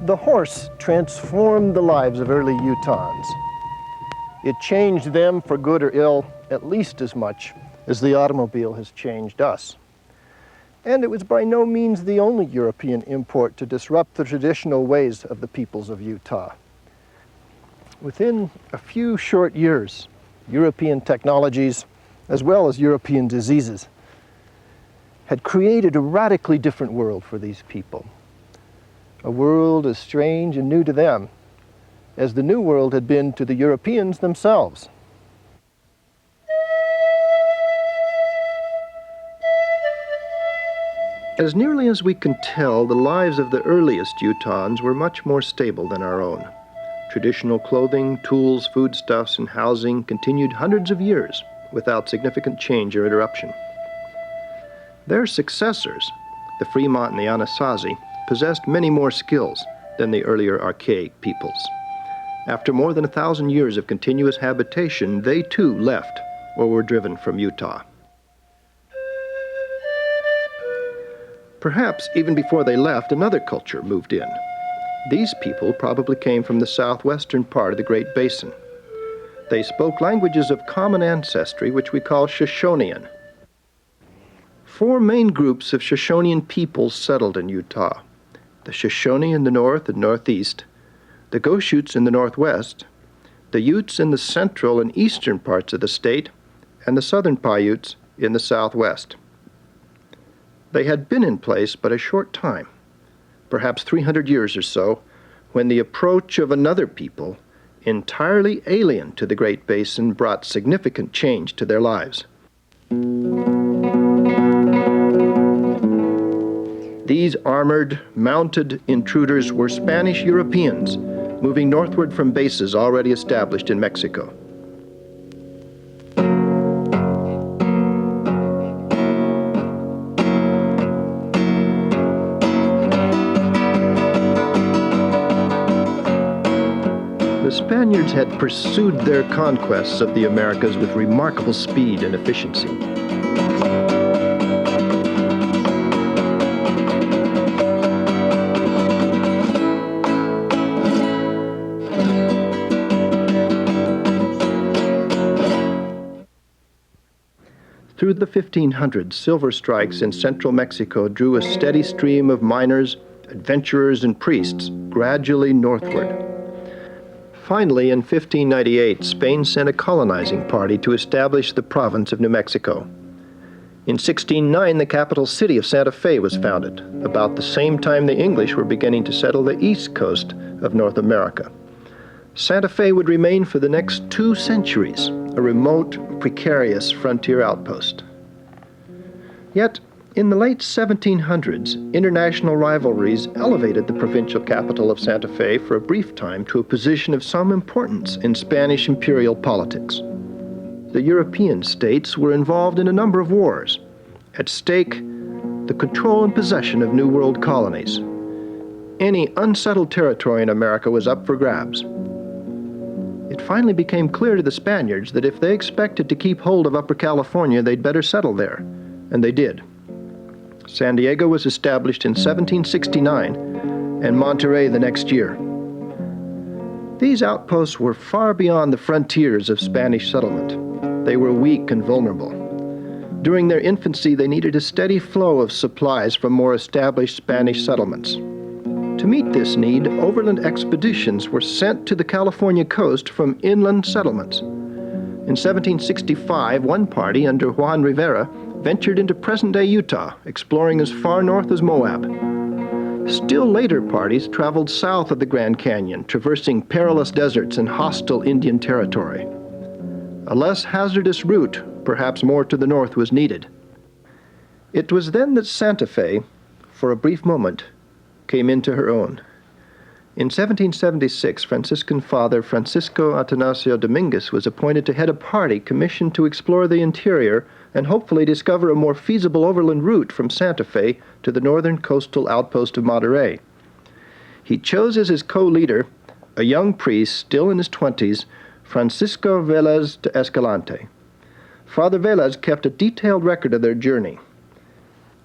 The horse transformed the lives of early Utahns. It changed them for good or ill at least as much as the automobile has changed us. And it was by no means the only European import to disrupt the traditional ways of the peoples of Utah. Within a few short years, European technologies, as well as European diseases, had created a radically different world for these people. A world as strange and new to them as the New World had been to the Europeans themselves. As nearly as we can tell, the lives of the earliest Utahns were much more stable than our own. Traditional clothing, tools, foodstuffs, and housing continued hundreds of years without significant change or interruption. Their successors, the Fremont and the Anasazi, possessed many more skills than the earlier archaic peoples. After more than 1,000 years of continuous habitation, they too left or were driven from Utah. Perhaps even before they left, another culture moved in. These people probably came from the southwestern part of the Great Basin. They spoke languages of common ancestry, which we call Shoshonean. 4 main groups of Shoshonean peoples settled in Utah: the Shoshone in the north and northeast, the Chutes in the northwest, the Utes in the central and eastern parts of the state, and the southern Paiutes in the southwest. They had been in place but a short time, perhaps 300 years or so, when the approach of another people, entirely alien to the Great Basin, brought significant change to their lives. These armored, mounted intruders were Spanish Europeans moving northward from bases already established in Mexico. The Spaniards had pursued their conquests of the Americas with remarkable speed and efficiency. Through the 1500s, silver strikes in central Mexico drew a steady stream of miners, adventurers, and priests gradually northward. Finally, in 1598, Spain sent a colonizing party to establish the province of New Mexico. In 1609, the capital city of Santa Fe was founded, about the same time the English were beginning to settle the east coast of North America. Santa Fe would remain for the next 2 centuries, a remote, precarious frontier outpost. Yet, in the late 1700s, international rivalries elevated the provincial capital of Santa Fe for a brief time to a position of some importance in Spanish imperial politics. The European states were involved in a number of wars. At stake, the control and possession of New World colonies. Any unsettled territory in America was up for grabs. It finally became clear to the Spaniards that if they expected to keep hold of Upper California, they'd better settle there, and they did. San Diego was established in 1769, and Monterey the next year. These outposts were far beyond the frontiers of Spanish settlement. They were weak and vulnerable. During their infancy, they needed a steady flow of supplies from more established Spanish settlements. To meet this need, overland expeditions were sent to the California coast from inland settlements. In 1765, one party under Juan Rivera ventured into present-day Utah, exploring as far north as Moab. Still later parties traveled south of the Grand Canyon, traversing perilous deserts and hostile Indian territory. A less hazardous route, perhaps more to the north, was needed. It was then that Santa Fe, for a brief moment, came into her own. In 1776, Franciscan Father Francisco Atanasio Dominguez was appointed to head a party commissioned to explore the interior and hopefully discover a more feasible overland route from Santa Fe to the northern coastal outpost of Monterey. He chose as his co-leader a young priest still in his 20s, Francisco Velez de Escalante. Father Velez kept a detailed record of their journey.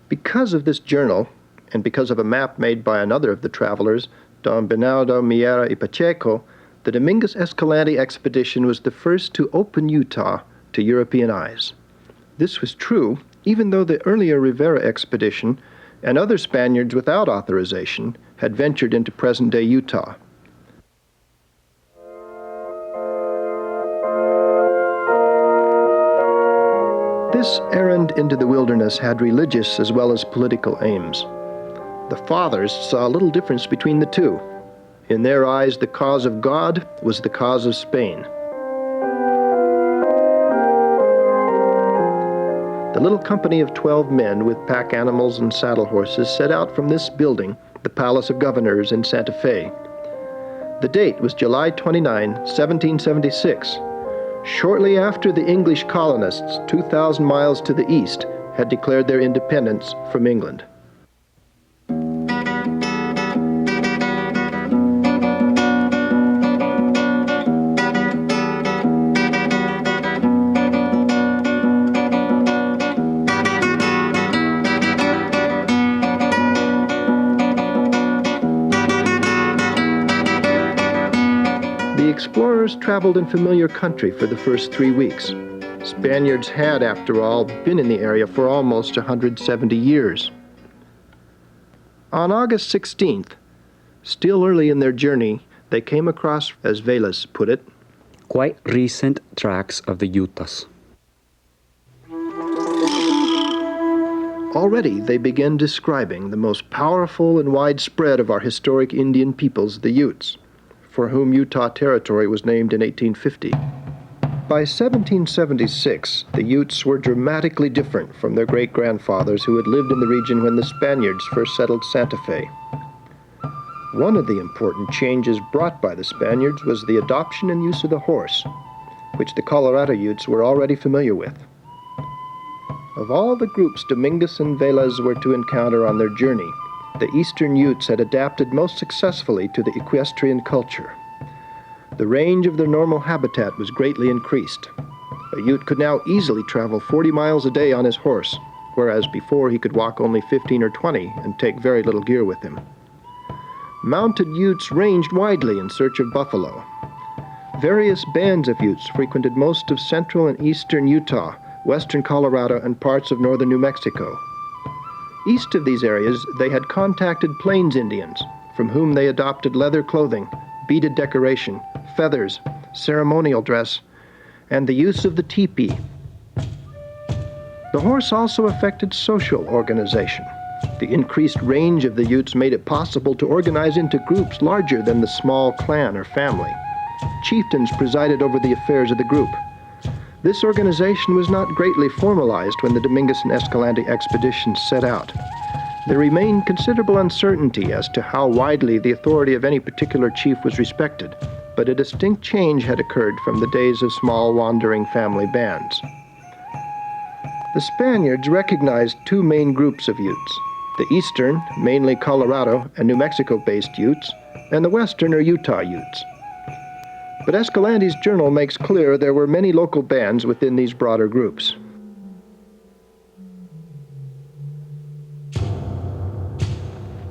Because of this journal, and because of a map made by another of the travelers, Don Bernardo Miera y Pacheco, the Dominguez Escalante expedition was the first to open Utah to European eyes. This was true even though the earlier Rivera expedition and other Spaniards without authorization had ventured into present-day Utah. This errand into the wilderness had religious as well as political aims. The fathers saw little difference between the two. In their eyes, the cause of God was the cause of Spain. The little company of 12 men with pack animals and saddle horses set out from this building, the Palace of Governors in Santa Fe. The date was July 29, 1776, shortly after the English colonists 2,000 miles to the east had declared their independence from England. The explorers traveled in familiar country for the first 3 weeks. Spaniards had, after all, been in the area for almost 170 years. On August 16th, still early in their journey, they came across, as Velas put it, quite recent tracks of the Utes. Already they began describing the most powerful and widespread of our historic Indian peoples, the Utes, for whom Utah Territory was named in 1850. By 1776, the Utes were dramatically different from their great-grandfathers who had lived in the region when the Spaniards first settled Santa Fe. One of the important changes brought by the Spaniards was the adoption and use of the horse, which the Colorado Utes were already familiar with. Of all the groups Dominguez and Velas were to encounter on their journey, the eastern Utes had adapted most successfully to the equestrian culture. The range of their normal habitat was greatly increased. A Ute could now easily travel 40 miles a day on his horse, whereas before he could walk only 15 or 20 and take very little gear with him. Mounted Utes ranged widely in search of buffalo. Various bands of Utes frequented most of central and eastern Utah, western Colorado, and parts of northern New Mexico. East of these areas, they had contacted Plains Indians, from whom they adopted leather clothing, beaded decoration, feathers, ceremonial dress, and the use of the teepee. The horse also affected social organization. The increased range of the Utes made it possible to organize into groups larger than the small clan or family. Chieftains presided over the affairs of the group. This organization was not greatly formalized when the Dominguez and Escalante expeditions set out. There remained considerable uncertainty as to how widely the authority of any particular chief was respected, but a distinct change had occurred from the days of small wandering family bands. The Spaniards recognized two main groups of Utes: the eastern, mainly Colorado and New Mexico-based Utes, and the western or Utah Utes. But Escalante's journal makes clear there were many local bands within these broader groups.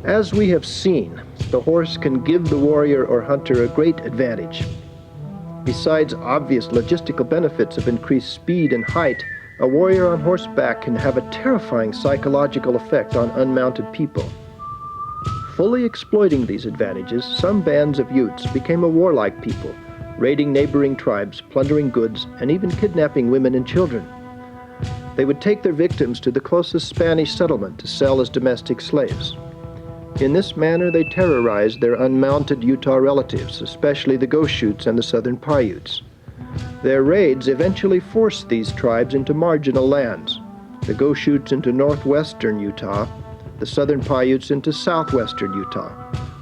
As we have seen, the horse can give the warrior or hunter a great advantage. Besides obvious logistical benefits of increased speed and height, a warrior on horseback can have a terrifying psychological effect on unmounted people. Fully exploiting these advantages, some bands of Utes became a warlike people, raiding neighboring tribes, plundering goods, and even kidnapping women and children. They would take their victims to the closest Spanish settlement to sell as domestic slaves. In this manner, they terrorized their unmounted Utah relatives, especially the Chutes and the southern Paiutes. Their raids eventually forced these tribes into marginal lands, the Chutes into northwestern Utah, the southern Paiutes into southwestern Utah,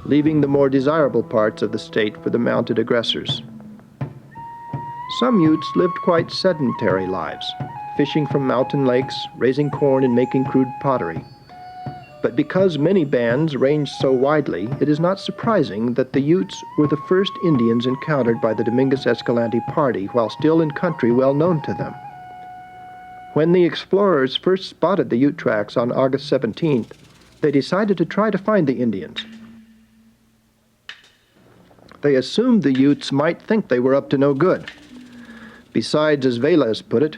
leaving the more desirable parts of the state for the mounted aggressors. Some Utes lived quite sedentary lives, fishing from mountain lakes, raising corn, and making crude pottery. But because many bands ranged so widely, it is not surprising that the Utes were the first Indians encountered by the Dominguez Escalante party while still in country well known to them. When the explorers first spotted the Ute tracks on August 17th, they decided to try to find the Indians. They assumed the Utes might think they were up to no good. Besides, as Velez put it,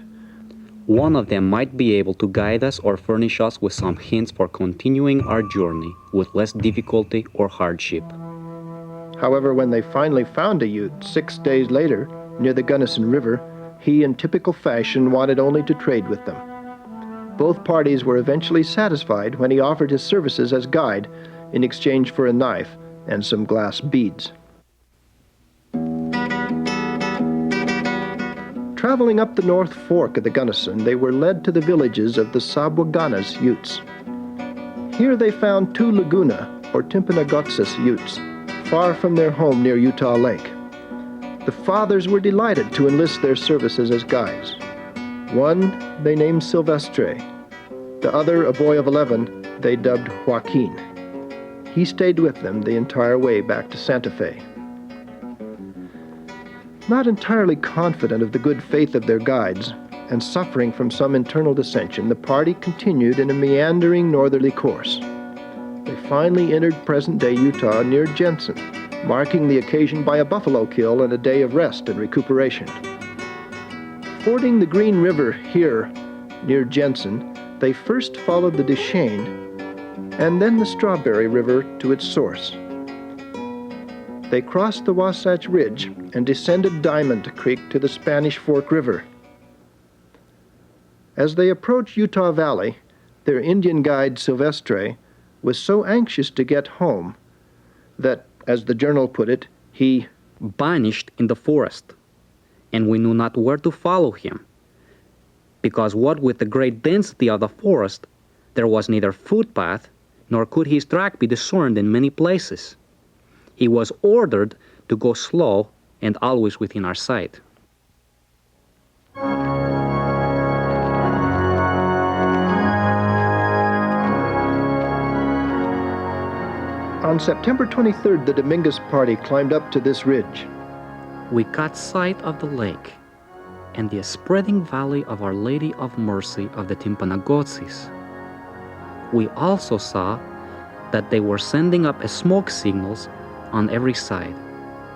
one of them might be able to guide us or furnish us with some hints for continuing our journey with less difficulty or hardship. However, when they finally found a Ute 6 days later near the Gunnison River, he, in typical fashion, wanted only to trade with them. Both parties were eventually satisfied when he offered his services as guide in exchange for a knife and some glass beads. Traveling up the North Fork of the Gunnison, they were led to the villages of the Sabwaganas Utes. Here they found two Laguna, or Timpanogotsis Utes, far from their home near Utah Lake. The fathers were delighted to enlist their services as guides. One they named Silvestre. The other, a boy of 11, they dubbed Joaquin. He stayed with them the entire way back to Santa Fe. Not entirely confident of the good faith of their guides, and suffering from some internal dissension, the party continued in a meandering northerly course. They finally entered present-day Utah near Jensen, marking the occasion by a buffalo kill and a day of rest and recuperation. Fording the Green River here near Jensen, they first followed the Duchesne and then the Strawberry River to its source. They crossed the Wasatch Ridge and descended Diamond Creek to the Spanish Fork River. As they approached Utah Valley, their Indian guide Silvestre was so anxious to get home that, as the journal put it, he vanished in the forest, and we knew not where to follow him, because what with the great density of the forest, there was neither footpath, nor could his track be discerned in many places. He was ordered to go slow and always within our sight. On September 23rd, the Dominguez party climbed up to this ridge. We caught sight of the lake and the spreading valley of Our Lady of Mercy of the Timpanogotsis. We also saw that they were sending up smoke signals on every side,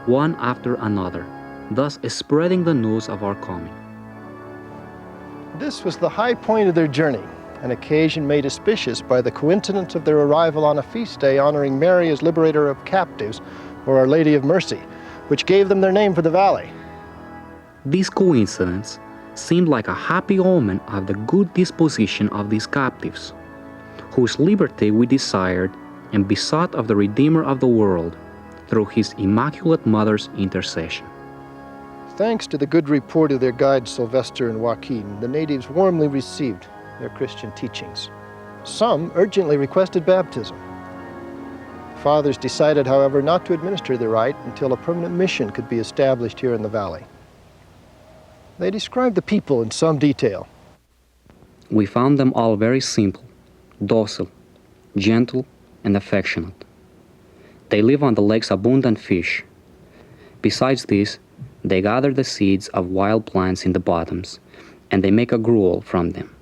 one after another, thus spreading the news of our coming. This was the high point of their journey, an occasion made auspicious by the coincidence of their arrival on a feast day honoring Mary as liberator of captives, or Our Lady of Mercy, which gave them their name for the valley. This coincidence seemed like a happy omen of the good disposition of these captives, whose liberty we desired and besought of the Redeemer of the world through his Immaculate Mother's intercession. Thanks to the good report of their guides Sylvester and Joaquin, the natives warmly received their Christian teachings. Some urgently requested baptism. Fathers decided, however, not to administer the rite until a permanent mission could be established here in the valley. They described the people in some detail. We found them all very simple, docile, gentle, and affectionate. They live on the lake's abundant fish. Besides this, they gather the seeds of wild plants in the bottoms, and they make a gruel from them,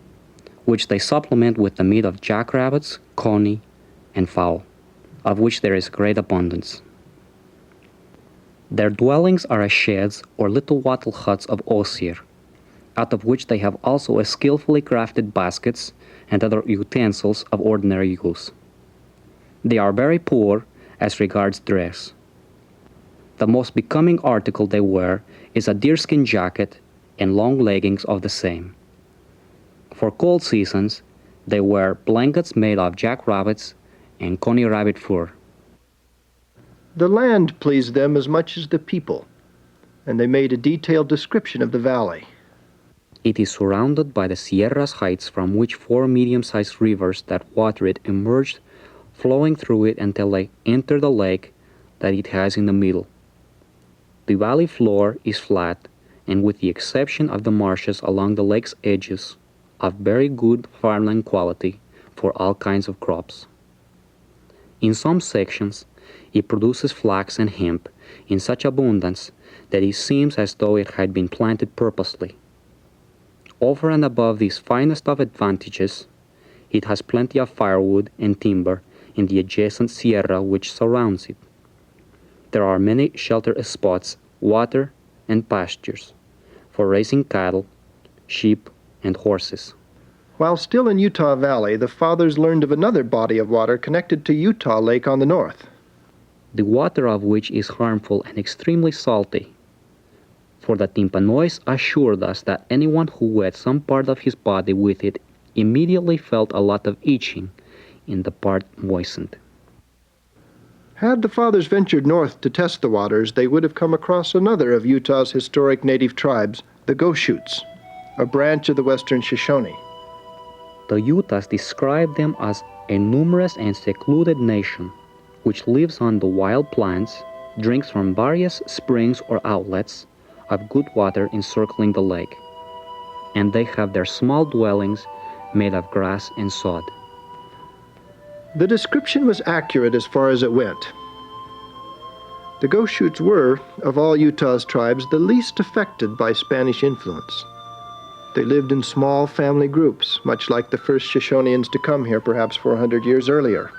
which they supplement with the meat of jackrabbits, coney, and fowl, of which there is great abundance. Their dwellings are as sheds or little wattle huts of osier, out of which they have also skillfully crafted baskets and other utensils of ordinary use. They are very poor as regards dress. The most becoming article they wear is a deerskin jacket and long leggings of the same. For cold seasons, they wear blankets made of jackrabbits and coney rabbit fur. The land pleased them as much as the people, and they made a detailed description of the valley. It is surrounded by the Sierras heights from which 4 medium-sized rivers that water it emerged, flowing through it until they enter the lake that it has in the middle. The valley floor is flat, and with the exception of the marshes along the lake's edges, of very good farmland quality for all kinds of crops. In some sections, it produces flax and hemp in such abundance that it seems as though it had been planted purposely. Over and above these finest of advantages, it has plenty of firewood and timber in the adjacent sierra which surrounds it. There are many shelter spots, water, and pastures for raising cattle, sheep, and horses. While still in Utah Valley, the fathers learned of another body of water connected to Utah Lake on the north. The water of which is harmful and extremely salty. For the Timpanois assured us that anyone who wet some part of his body with it immediately felt a lot of itching in the part moistened. Had the fathers ventured north to test the waters, they would have come across another of Utah's historic native tribes, the Chutes, a branch of the western Shoshone. The Utes describe them as a numerous and secluded nation, which lives on the wild plants, drinks from various springs or outlets of good water encircling the lake, and they have their small dwellings made of grass and sod. The description was accurate as far as it went. The Chutes were, of all Utah's tribes, the least affected by Spanish influence. They lived in small family groups, much like the first Shoshoneans to come here perhaps 400 years earlier.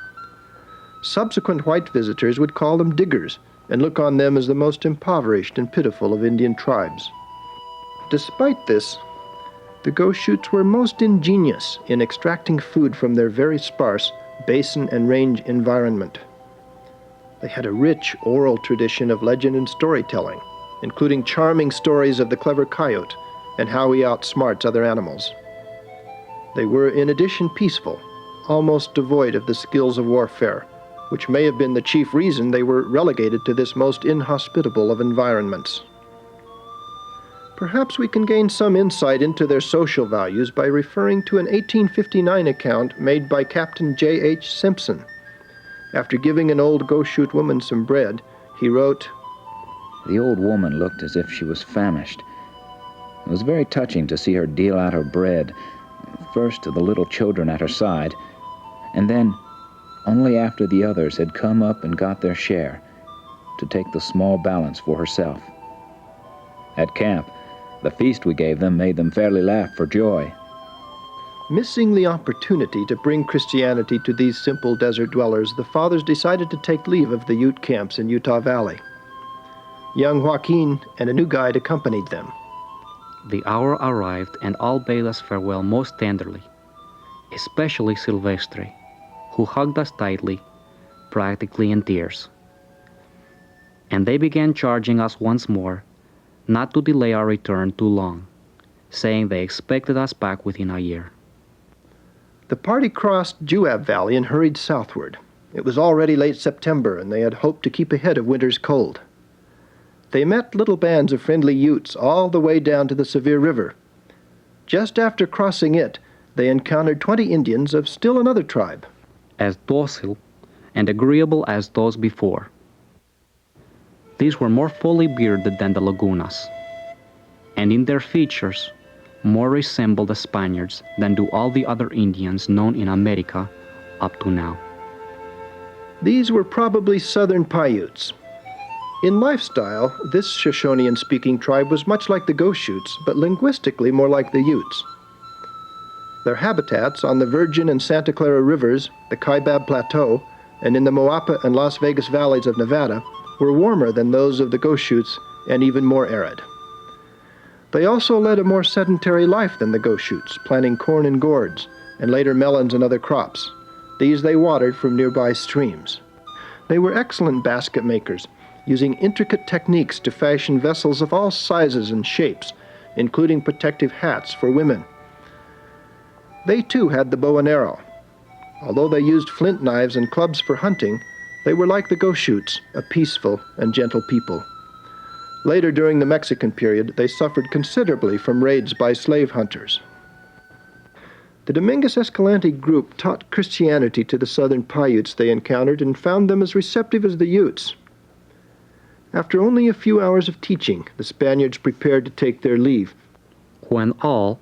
Subsequent white visitors would call them diggers and look on them as the most impoverished and pitiful of Indian tribes. Despite this, the Chutes were most ingenious in extracting food from their very sparse basin and range environment. They had a rich oral tradition of legend and storytelling, including charming stories of the clever coyote and how he outsmarts other animals. They were in addition peaceful, almost devoid of the skills of warfare, which may have been the chief reason they were relegated to this most inhospitable of environments. Perhaps we can gain some insight into their social values by referring to an 1859 account made by Captain J.H. Simpson. After giving an old Chute woman some bread, he wrote, "The old woman looked as if she was famished. It was very touching to see her deal out her bread, first to the little children at her side, and then, only after the others had come up and got their share, to take the small balance for herself. At camp, the feast we gave them made them fairly laugh for joy." Missing the opportunity to bring Christianity to these simple desert dwellers, the fathers decided to take leave of the Ute camps in Utah Valley. Young Joaquin and a new guide accompanied them. The hour arrived and all bade us farewell most tenderly, especially Silvestre, who hugged us tightly, practically in tears. And they began charging us once more not to delay our return too long, saying they expected us back within a year. The party crossed Juab Valley and hurried southward. It was already late September, and they had hoped to keep ahead of winter's cold. They met little bands of friendly Utes all the way down to the Sevier River. Just after crossing it, they encountered 20 Indians of still another tribe. As docile and agreeable as those before. These were more fully bearded than the Lagunas, and in their features more resemble the Spaniards than do all the other Indians known in America up to now. These were probably southern Paiutes. In lifestyle, this Shoshonean-speaking tribe was much like the Chutes, but linguistically more like the Utes. Their habitats on the Virgin and Santa Clara rivers, the Kaibab Plateau, and in the Moapa and Las Vegas valleys of Nevada were warmer than those of the Chutes and even more arid. They also led a more sedentary life than the Chutes, planting corn in gourds, and later melons and other crops. These they watered from nearby streams. They were excellent basket makers, using intricate techniques to fashion vessels of all sizes and shapes, including protective hats for women. They too had the bow and arrow. Although they used flint knives and clubs for hunting, they were like the Chutes, a peaceful and gentle people. Later, during the Mexican period, they suffered considerably from raids by slave hunters. The Dominguez Escalante group taught Christianity to the southern Paiutes they encountered and found them as receptive as the Utes. After only a few hours of teaching, the Spaniards prepared to take their leave. When all,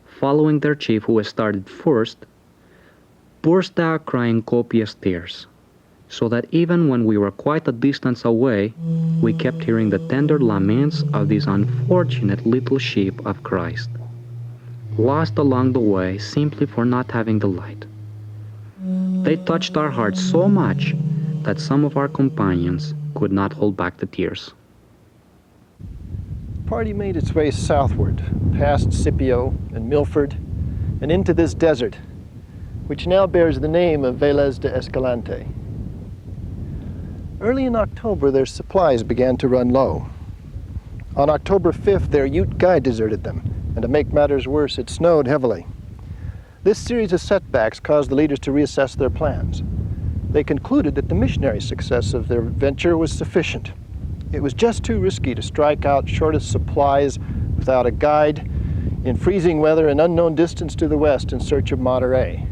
following their chief who started first, burst out crying copious tears, so that even when we were quite a distance away, we kept hearing the tender laments of this unfortunate little sheep of Christ, lost along the way simply for not having the light. They touched our hearts so much that some of our companions could not hold back the tears. The party made its way southward, past Scipio and Milford, and into this desert, which now bears the name of Vélez de Escalante. Early in October, their supplies began to run low. On October 5th, their Ute guide deserted them, and to make matters worse, it snowed heavily. This series of setbacks caused the leaders to reassess their plans. They concluded that the missionary success of their venture was sufficient. It was just too risky to strike out short of supplies without a guide, in freezing weather and unknown distance to the west in search of Monterey.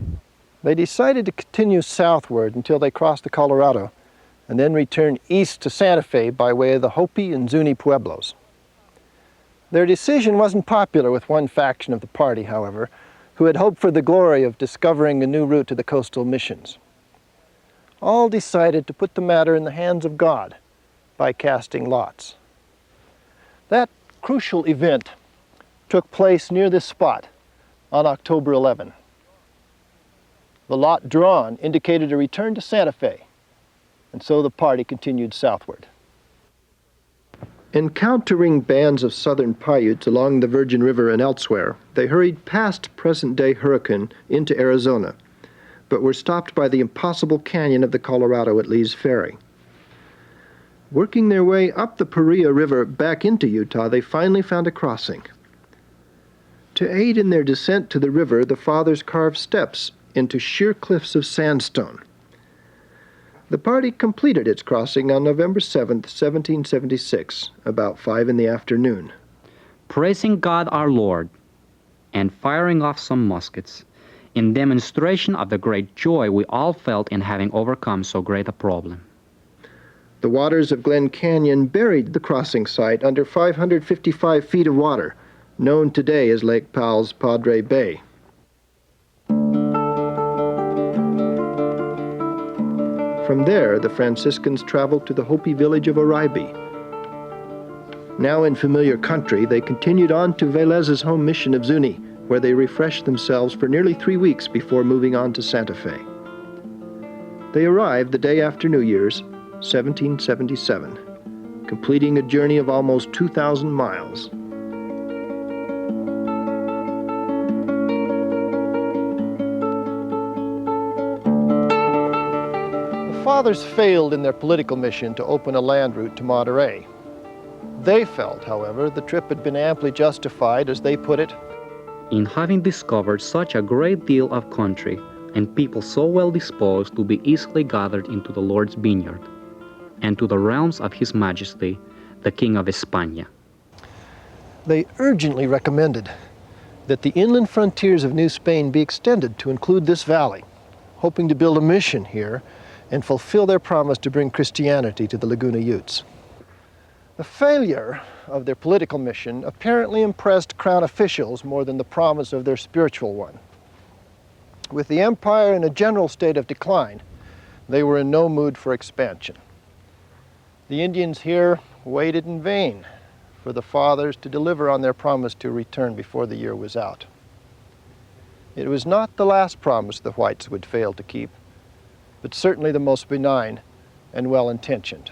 They decided to continue southward until they crossed the Colorado, and then return east to Santa Fe by way of the Hopi and Zuni pueblos. Their decision wasn't popular with one faction of the party, however, who had hoped for the glory of discovering a new route to the coastal missions. All decided to put the matter in the hands of God by casting lots. That crucial event took place near this spot on October 11. The lot drawn indicated a return to Santa Fe, and so the party continued southward. Encountering bands of southern Paiutes along the Virgin River and elsewhere, they hurried past present-day Hurricane into Arizona, but were stopped by the impossible canyon of the Colorado at Lee's Ferry. Working their way up the Paria River back into Utah, they finally found a crossing. To aid in their descent to the river, the fathers carved steps into sheer cliffs of sandstone. The party completed its crossing on November 7, 1776, about 5 in the afternoon. Praising God our Lord, and firing off some muskets, in demonstration of the great joy we all felt in having overcome so great a problem. The waters of Glen Canyon buried the crossing site under 555 feet of water, known today as Lake Powell's Padre Bay. From there, the Franciscans traveled to the Hopi village of Oraibi. Now in familiar country, they continued on to Velez's home mission of Zuni, where they refreshed themselves for nearly 3 weeks before moving on to Santa Fe. They arrived the day after New Year's, 1777, completing a journey of almost 2,000 miles. The fathers failed in their political mission to open a land route to Monterey. They felt, however, the trip had been amply justified, as they put it, in having discovered such a great deal of country and people so well disposed to be easily gathered into the Lord's vineyard and to the realms of His Majesty, the King of España. They urgently recommended that the inland frontiers of New Spain be extended to include this valley, hoping to build a mission here and fulfill their promise to bring Christianity to the Laguna Utes. The failure of their political mission apparently impressed Crown officials more than the promise of their spiritual one. With the empire in a general state of decline, they were in no mood for expansion. The Indians here waited in vain for the fathers to deliver on their promise to return before the year was out. It was not the last promise the whites would fail to keep, but certainly the most benign and well-intentioned.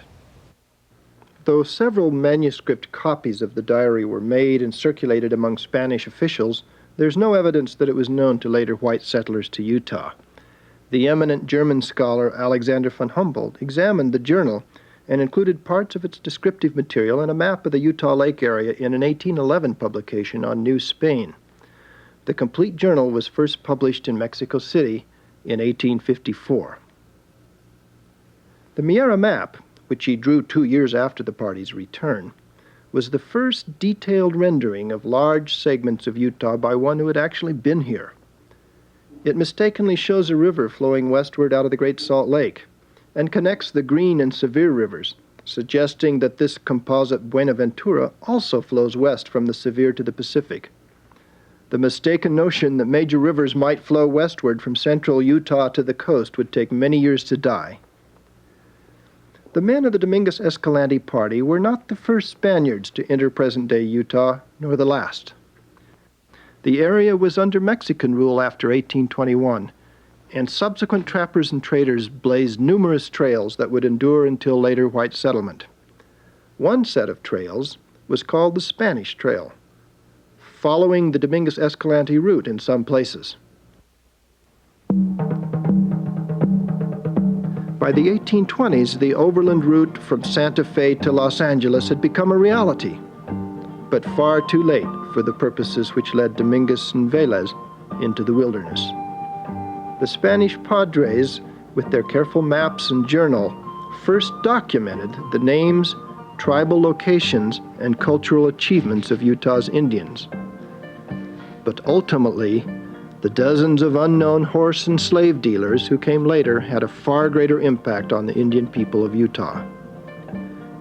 Though several manuscript copies of the diary were made and circulated among Spanish officials, there's no evidence that it was known to later white settlers to Utah. The eminent German scholar Alexander von Humboldt examined the journal and included parts of its descriptive material and a map of the Utah Lake area in an 1811 publication on New Spain. The complete journal was first published in Mexico City in 1854. The Miera map, which he drew 2 years after the party's return, was the first detailed rendering of large segments of Utah by one who had actually been here. It mistakenly shows a river flowing westward out of the Great Salt Lake and connects the Green and Sevier rivers, suggesting that this composite Buenaventura also flows west from the Sevier to the Pacific. The mistaken notion that major rivers might flow westward from central Utah to the coast would take many years to die. The men of the Dominguez Escalante party were not the first Spaniards to enter present-day Utah, nor the last. The area was under Mexican rule after 1821, and subsequent trappers and traders blazed numerous trails that would endure until later white settlement. One set of trails was called the Spanish Trail, following the Dominguez Escalante route in some places. By the 1820s, the overland route from Santa Fe to Los Angeles had become a reality, but far too late for the purposes which led Dominguez and Velez into the wilderness. The Spanish padres, with their careful maps and journal, first documented the names, tribal locations, and cultural achievements of Utah's Indians. But ultimately, the dozens of unknown horse and slave dealers who came later had a far greater impact on the Indian people of Utah.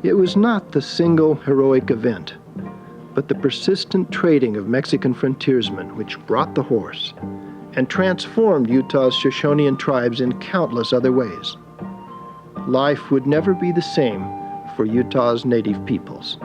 It was not the single heroic event, but the persistent trading of Mexican frontiersmen which brought the horse and transformed Utah's Shoshonean tribes in countless other ways. Life would never be the same for Utah's native peoples.